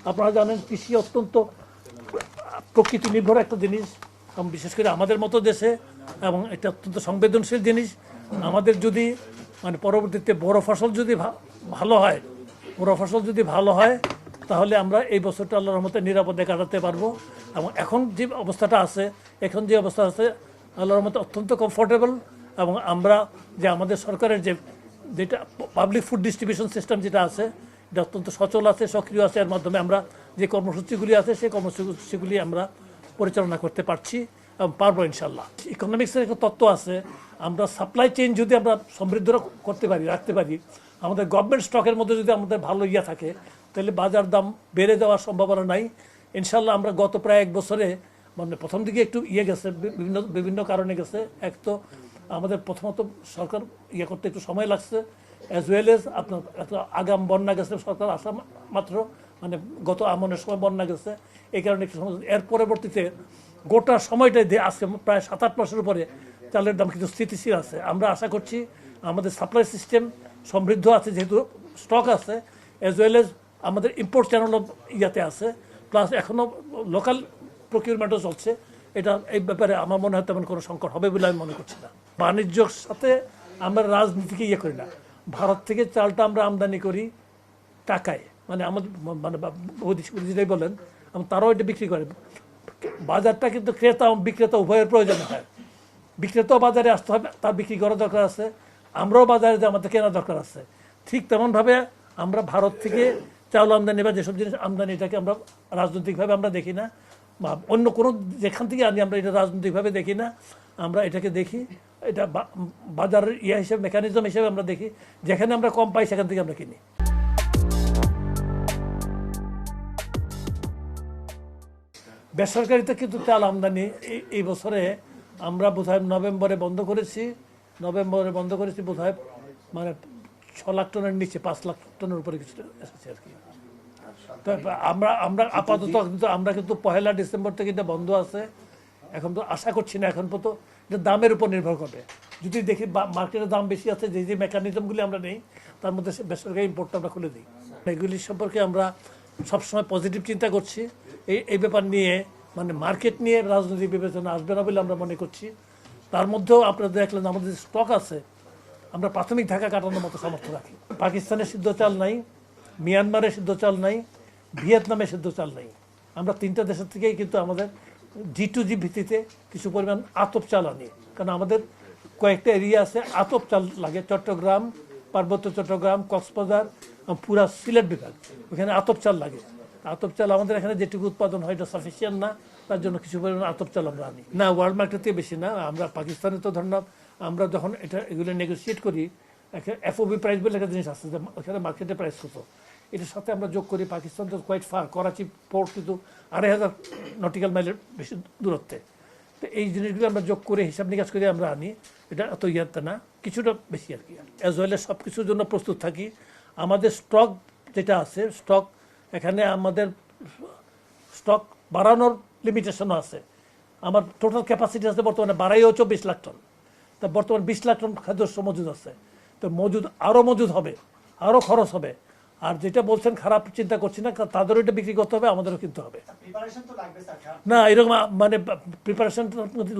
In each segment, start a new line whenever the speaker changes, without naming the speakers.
আপনারা জানেন কৃষি অত্যন্ত প্রকৃতি নির্ভর একটা জিনিস, এবং বিশেষ করে আমাদের মতো দেশে, এবং এটা অত্যন্ত সংবেদনশীল জিনিস। আমাদের যদি মানে পরবর্তীতে বড় ফসল যদি ভালো হয় তাহলে আমরা এই বছরটা আল্লাহর রহমতে নিরাপদে কাটাতে পারবো। এবং এখন যে অবস্থা আছে আল্লাহর রহমতে অত্যন্ত কমফোর্টেবল। এবং আমরা যে আমাদের সরকারের যেটা পাবলিক ফুড ডিস্ট্রিবিউশন সিস্টেম যেটা আছে, এটা অত্যন্ত সচল আছে, সক্রিয় আছে। এর মাধ্যমে আমরা যে কর্মসূচিগুলি আছে সেই কর্মসূচিগুলি আমরা পরিচালনা করতে পারছি এবং পারবো ইনশাল্লাহ। ইকোনমিক্সের একটা তত্ত্ব আছে, আমরা সাপ্লাই চেইন যদি আমরা সমৃদ্ধ রাখতে পারি, আমাদের গভর্নমেন্ট স্টকের মধ্যে যদি আমাদের ভালো থাকে, তাহলে বাজার দাম বেড়ে যাওয়ার সম্ভাবনা নাই ইনশাল্লাহ। আমরা গত প্রায় 1 বছরে মানে প্রথম দিকে একটু গেছে, বিভিন্ন কারণে গেছে। এক তো আমাদের প্রথমত সরকার করতে একটু সময় লাগছে, অ্যাজ ওয়েল এজ আপনার একটা আগাম বন্যা গেছে, সরকার আসা মাত্র মানে গত আমনের সময় বন্যা গেছে, এই কারণে একটু সময়। এর পরবর্তীতে গোটা সময়টাই আজকে প্রায় 7-8 মাসের উপরে চালের দাম কিন্তু স্থিতিশীল আছে। আমরা আশা করছি আমাদের সাপ্লাই সিস্টেম সমৃদ্ধ আছে, যেহেতু স্টক আছে, অ্যাজ ওয়েল এজ আমাদের ইম্পোর্ট চ্যানেলও আছে, প্লাস এখনও লোকাল প্রকিউরমেন্টও চলছে। এটা এই ব্যাপারে আমার মনে হয় তেমন কোনো সংকট হবে বলে আমি মনে করছি না। বাণিজ্যর সাথে আমরা রাজনীতিকে করি না। ভারত থেকে চালটা আমরা আমদানি করি টাকায়, মানে আমাদের মানে যেটাই বলেন, তারাও এটা বিক্রি করে। বাজারটা কিন্তু ক্রেতা এবং বিক্রেতা উভয়ের প্রয়োজন হয়। বিক্রেতাও বাজারে আসতে হবে, তার বিক্রি করা দরকার আছে, আমরাও বাজারে যে আমাদের কেনা দরকার আছে। ঠিক তেমনভাবে আমরা ভারত থেকে চাউল আমদানি বা যেসব জিনিস আমদানি, এটাকে আমরা রাজনৈতিকভাবে আমরা দেখি না, বা অন্য কোনো যেখান থেকে আনি আমরা এটা রাজনৈতিকভাবে দেখি না। আমরা এটাকে দেখি, এটা বাজারের হিসেবে, মেকানিজম হিসেবে আমরা দেখি। যেখানে আমরা কম পাই সেখান থেকে আমরা কিনি। বেসরকারিতে কিন্তু চাল আমদানি এই বছরে আমরা বোধহয় নভেম্বরে বন্ধ করেছি বোধহয় মানে 6 লাখ টনের নিচে, 5 লাখ টনের উপরে কিছু এসেছে আর কি। তো আমরা আপাতত আমরা কিন্তু 1 ডিসেম্বর থেকে এটা বন্ধ আছে। এখন তো আশা করছি না, এখন তো এটা দামের উপর নির্ভর করবে। যদি দেখি মার্কেটের দাম বেশি আছে, যে মেকানিজমগুলি আমরা নেই তার মধ্যে বেসরকারি ইম্পোর্টটা আমরা খুলে দিই। এগুলি সম্পর্কে আমরা সবসময় পজিটিভ চিন্তা করছি। এই ব্যাপার নিয়ে মানে মার্কেট নিয়ে রাজনৈতিক বিবেচনা আসবে না বলে আমরা মনে করছি। তার মধ্যেও আপনারা দেখলেন আমাদের স্টক আছে, আমরা প্রাথমিক ধাক্কা কাটানোর মতো সামর্থ্য রাখি। পাকিস্তানের সিদ্ধ চাল নাই, মিয়ানমারের সিদ্ধ চাল নাই, ভিয়েতনামের সিদ্ধ চাল নাই। আমরা 3টা দেশের থেকেই কিন্তু আমাদের G2G ভিত্তিতে কিছু পরিমাণ আতপ চাল আনি, কারণ আমাদের কয়েকটা এরিয়া আছে আতপ চাল লাগে। চট্টগ্রাম, পার্বত্য চট্টগ্রাম, কক্সবাজার, পুরা সিলেট বিভাগ, ওখানে আতপ চাল লাগে। আতপ চাল আমাদের এখানে যেটুকু উৎপাদন হয় এটা সাফিসিয়েন্ট না, তার জন্য কিছু পরিমাণ আতপ চাল আমরা আনি। না, ওয়ার্ল্ড মার্কেট থেকে বেশি না। আমরা পাকিস্তানে তো ধরেন আমরা যখন এগুলো নেগোসিয়েট করি, FOB প্রাইস বলে একটা জিনিস আছে, ওখানে মার্কেটে প্রাইস কত, এটার সাথে আমরা যোগ করি। পাকিস্তান তো কোয়াইট ফার, করাচি পোর্ট কিন্তু 2500 নটিক্যাল মাইলের বেশি দূরত্বে। তো এই জিনিসগুলো আমরা যোগ করে হিসাব নিকাশ করে আমরা আনি। এটা এত ইয়াতে না, কিছুটা বেশি আর কি। অ্যাজ ওয়েল সব কিছুর জন্য প্রস্তুত থাকি। আমাদের স্টক যেটা আছে, স্টক এখানে আমাদের স্টক বাড়ানোর লিমিটেশনও আছে। আমার টোটাল ক্যাপাসিটি আছে বর্তমানে বাড়াইও 24 লাখ টন। তা বর্তমানে 20 লাখ টন খাদ্যশস্য মজুদ আছে। তো আরও মজুদ হবে, আরও খরচ হবে। আর যেটা বলছেন খারাপ চিন্তা করছি না, তাদেরও এটা বিক্রি করতে হবে, আমাদেরও কিনতে হবে। না, এরকম মানে প্রিপারেশন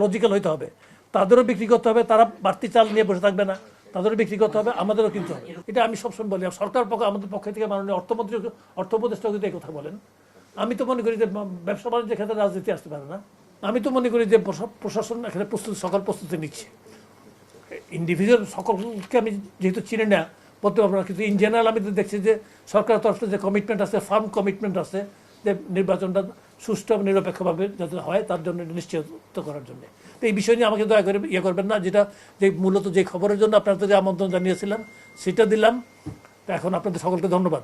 লজিক্যাল হইতে হবে। তাদেরও বিক্রি করতে হবে, তারা বাড়তি চাল নিয়ে বসে থাকবে না, তাদেরও বিক্রি করতে হবে, আমাদেরও কিনতে হবে। এটা আমি সবসময় বলি। সরকার আমাদের পক্ষ থেকে মাননীয় অর্থ উপদেষ্টা যদি এই কথা বলেন, আমি তো মনে করি যে ব্যবসা বাণিজ্যের ক্ষেত্রে রাজনীতি আসতে পারে না। আমি তো মনে করি যে প্রশাসন এখানে সকল প্রস্তুতি নিচ্ছে। ইন্ডিভিজুয়াল সকলকে আমি যেহেতু চিনি না বলতে পারবো না, কিন্তু ইন জেনারেল আমি তো দেখছি যে সরকারের তরফ থেকে যে কমিটমেন্ট আছে, ফার্ম কমিটমেন্ট আছে, যে নির্বাচনটা সুষ্ঠু এবং নিরপেক্ষভাবে যাতে হয় তার জন্য নিশ্চিত করার জন্য। তো এই বিষয় নিয়ে আমাকে দয়া করে করবেন না। যে মূলত যে খবরের জন্য আপনাদের যে আমন্ত্রণ জানিয়েছিলাম সেটা দিলাম। তো এখন আপনাদের সকলকে ধন্যবাদ।